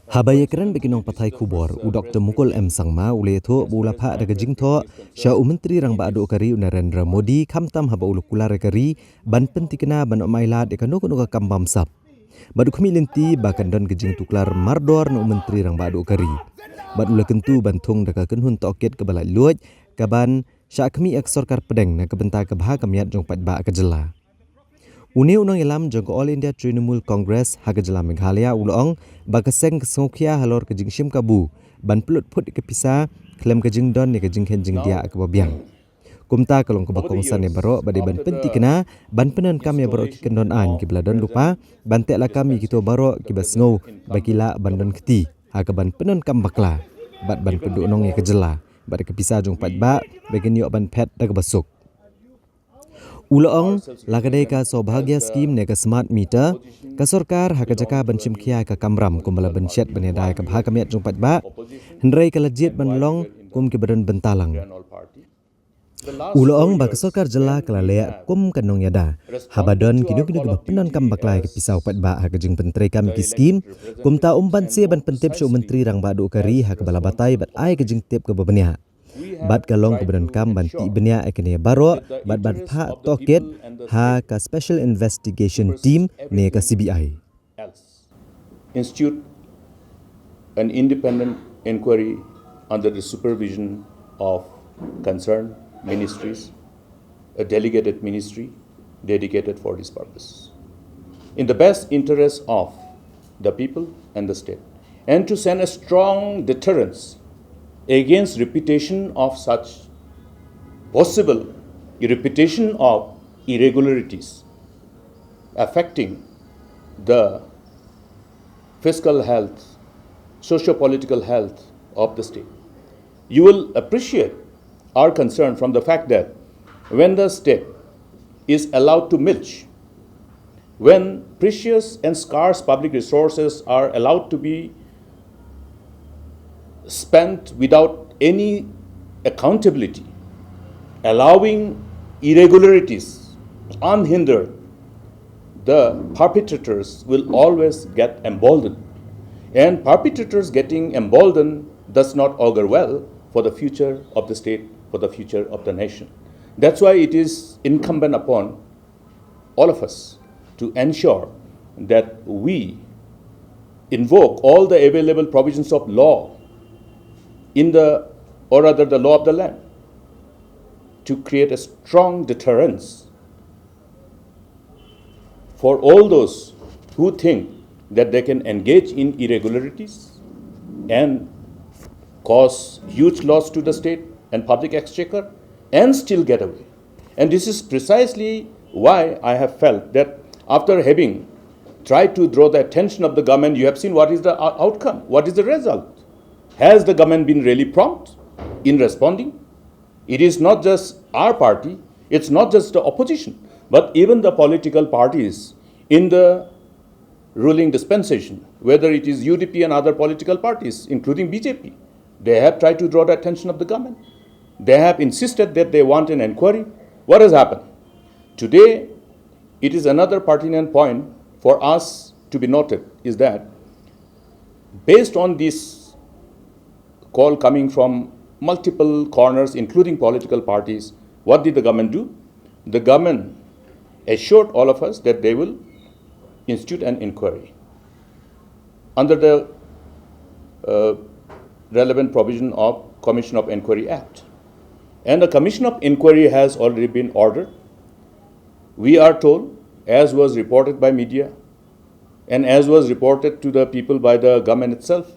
Habayakran beginong patay kubor u Dr. Mukul Sangma ule tho bula pha daga jingtho sha umentri rang ba adu kari Narendra Modi khamtam haba ulu kular kari ban pentikna ban maila de kanu kanu kam bamsap badu khmi linti bakan don gejing tuklar mardor no menteri rang ba adu kari bad ule kentu bantung daga kenhun tohkit ke balai luoj kaban sha khmi ek sarkar pedeng na kebenta ke bha kamiat jong pat ba ke jela Uni unang ilam jong All India Trinamool Congress Hagajala Meghalaya ulong bakaseng kesongkia halor ke jingshim kabu ban pelut put ke pisa klem ke jingdon ne ke jinghen jingdia ke babiang. Kumta kalong ke bakongsan ne baro bade ban penti kena ban penan kami baro ki kendon an ki bladon lupa ban tekla kami kito baro ki basngau bakila bandon keti ha ke ban penan kam bakla bat ban penduk nong ke jela bat ke pisa jong pat ba bagen yo ban pet dak basuk. Ulong lagadai ka saubhagya scheme ne ka smart meter ka sarkar hakajaka banchim khia ka kamram kumbala banchet banedai ka bha kamiat jongpat ba hendrai ka lajit banlong kum ke badan bentalang Ulong ba ka sarkar jela kala leya kum kanong yada habadon kinu ba penan kam baklai ke pisau pat ba ha ka jing pentrei kam ki scheme kum ta umban se ban pentip shu menteri rang ba du kari ha ka bala batai bat ai ka jing tip ke babania Bat kalong keberan kam banti benia ekene baro bat ban pha tohkit ha ka special investigation team ne ka CBI institute an independent inquiry under the supervision of concerned ministries, a delegated ministry dedicated for this purpose in the best interest of the people and the state and to send a strong deterrence against repetition of such possible repetition of irregularities affecting the fiscal health, socio-political health of the state. You will appreciate our concern from the fact that when the state is allowed to milch, when precious and scarce public resources are allowed to be spent without any accountability, allowing irregularities unhindered, the perpetrators will always get emboldened. And perpetrators getting emboldened does not augur well for the future of the state, for the future of the nation. That's why it is incumbent upon all of us to ensure that we invoke all the available provisions of law in the, or rather the law of the land, to create a strong deterrence for all those who think that they can engage in irregularities and cause huge loss to the state and public exchequer and still get away. And this is precisely why I have felt that after having tried to draw the attention of the government, you have seen what is the outcome, what is the result. Has the government been really prompt in responding? It is not just our party, it's not just the opposition, but even the political parties in the ruling dispensation, whether it is UDP and other political parties, including BJP, they have tried to draw the attention of the government. They have insisted that they want an inquiry. What has happened? Today, it is another pertinent point for us to be noted is that based on this call coming from multiple corners, including political parties, what did the government do? The government assured all of us that they will institute an inquiry under the relevant provision of Commission of Inquiry Act. And the Commission of Inquiry has already been ordered. We are told, as was reported by media, and as was reported to the people by the government itself,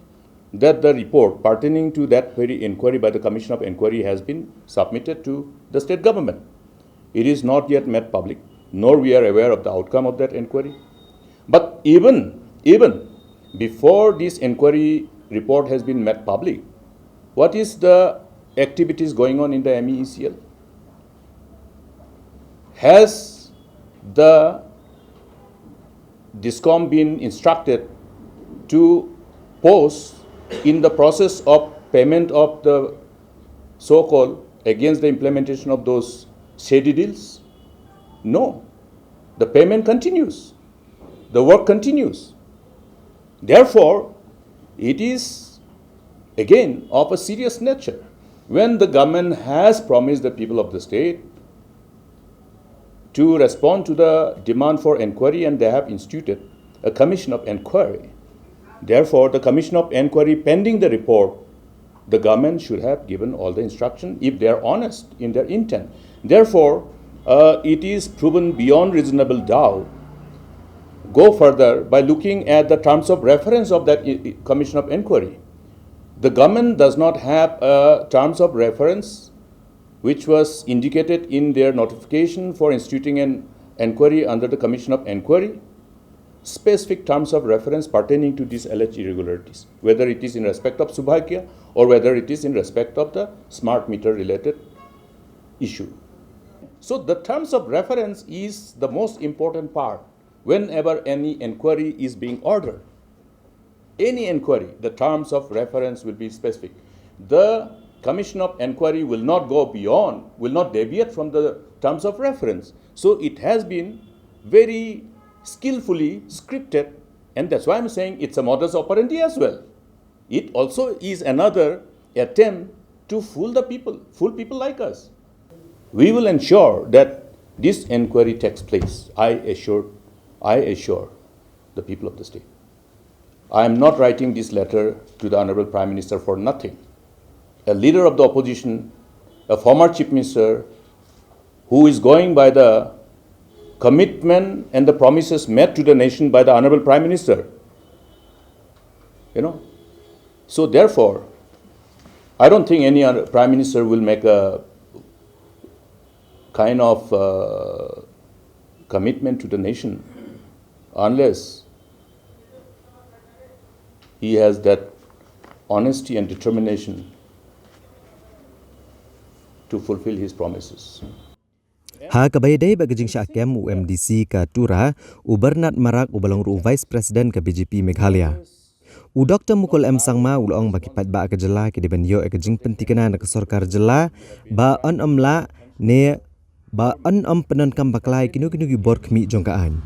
that the report pertaining to that very inquiry by the Commission of Inquiry has been submitted to the state government. It is not yet made public, nor we are aware of the outcome of that inquiry. But even before this inquiry report has been made public, what is the activities going on in the MEECL? Has the Discom been instructed to pause in the process of payment of the so-called against the implementation of those shady deals? No. The payment continues. The work continues. Therefore, it is again of a serious nature. When the government has promised the people of the state to respond to the demand for inquiry and they have instituted a commission of inquiry. Therefore, the commission of inquiry pending the report, the government should have given all the instruction if they are honest in their intent. Therefore, it is proven beyond reasonable doubt. Go further by looking at the terms of reference of that commission of inquiry. The government does not have a terms of reference which was indicated in their notification for instituting an inquiry under the commission of inquiry, specific terms of reference pertaining to these alleged irregularities, whether it is in respect of Subhagya or whether it is in respect of the smart meter related issue. So the terms of reference is the most important part whenever any inquiry is being ordered. Any inquiry, the terms of reference will be specific. The commission of inquiry will not go beyond, will not deviate from the terms of reference. So it has been very skillfully scripted, and that's why I'm saying it's a modus operandi as well. It also is another attempt to fool the people, fool people like us. We will ensure that this inquiry takes place. I assure the people of the state. I am not writing this letter to the Honorable Prime Minister for nothing. A leader of the opposition, a former Chief Minister, who is going by the commitment and the promises made to the nation by the Honorable Prime Minister. So therefore, I don't think any other Prime Minister will make a kind of commitment to the nation unless he has that honesty and determination to fulfill his promises. Ha kabayday bagajing siya kem UMDC ka Tura ubernat marak ubalong ru Vice President ka BJP Meghalaya. U Dr. Mukul Sangma ulong bakipat ba ka jela ke dibanyo e ka Jingpyndait na ka sarkar jela ba amla ne ba penan kam baklai kinu gi bor khmi jongkaan.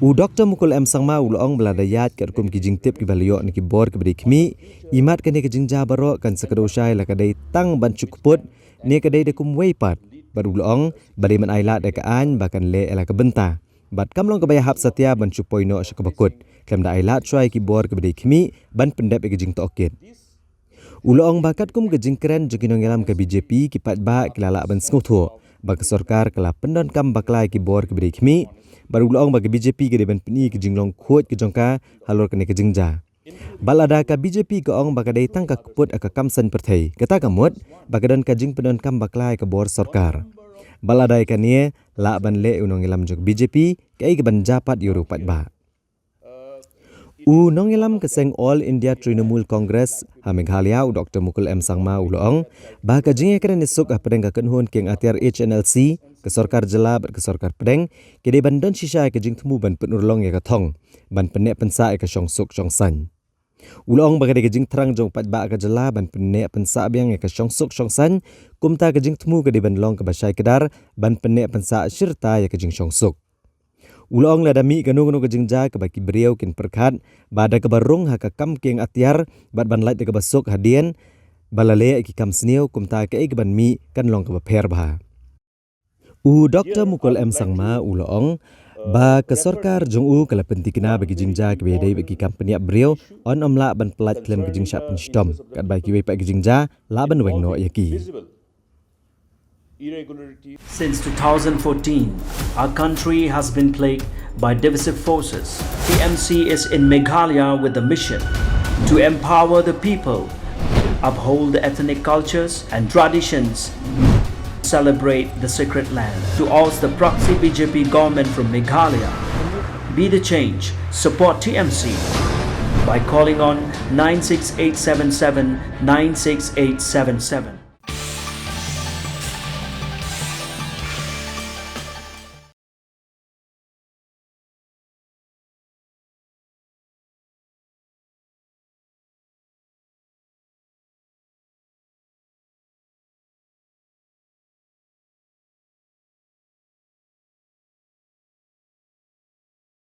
U Dr. Mukul Sangma ulong beladayat ke kum ki jingtip ki balyo ni ki bor ke khmi imat kan ke jingja baro kan sakadosai la kadai tang ban cukput ne kadai de kum weipat baru ulong bari man ailat de kaan bahkan le ela ke benta bat kamlong ke bayahap satya ban cupoino sakabakut kem da ailat choi ki bor ke khmi ban pendep ke jing tohkit. Ulong bakat kum ke jingkren joginong elam ke BJP ki pat ba kilala ban skutho bak sarkar kala pendon kam baklai ki bor ke khmi baru ulong bagi BJP ke ban peni ke jinglong khot ke jongka halor ke jingja. Balada ka BJP ke ong bakadai tangka kuput aka kamsan perthai kata kamut bagadan ka Jingpyndait kam baklai ke bor sarkar. Baladai ka nie la ban le unong ilam jog BJP kai ke ban japat yurupat ba. U nong ilam ke seng All India Trinamool Congress ha Meghalaya u Dr. Mukul Sangma ulong ba ka jinge kren isuk a pedeng ka kenhun keng atiar HNLC ke sarkar jela ke sarkar pedeng ke de ban don shisha ke jingtmu ban penurlong ya ka thong ban penek pensa ke syongsuk syongsan. Ulong bagade ke jing terang jong pat ba ka jela ban penek pensa biang ke syongsuk syongsan kumta ke jing temu ke de ban long ke basai kedar ban penek pensa syirta ya ke jing syongsuk. Ulong ladami kanu ke jingja ke baki beriau kin perkhat bada ke barung ha ka kam keng atiar bat ban lait ke basuk hadien balale ki kam sneu kumta ke ban mi kan long ke bapher ba. U Dr. Mukul Sangma ulong ba ke sarkar jong u kala pentikna bagi jingja ke bedai bagi company brio on amla ban plat klem ke jingsa penstom kat bagi we pak jingja la ban weng no iaki. Since 2014, our country has been plagued by divisive forces. TMC is in Meghalaya with the mission to empower the people, uphold the ethnic cultures and traditions, celebrate the sacred land. To oust the proxy BJP government from Meghalaya, be the change, support TMC by calling on 96877 96877.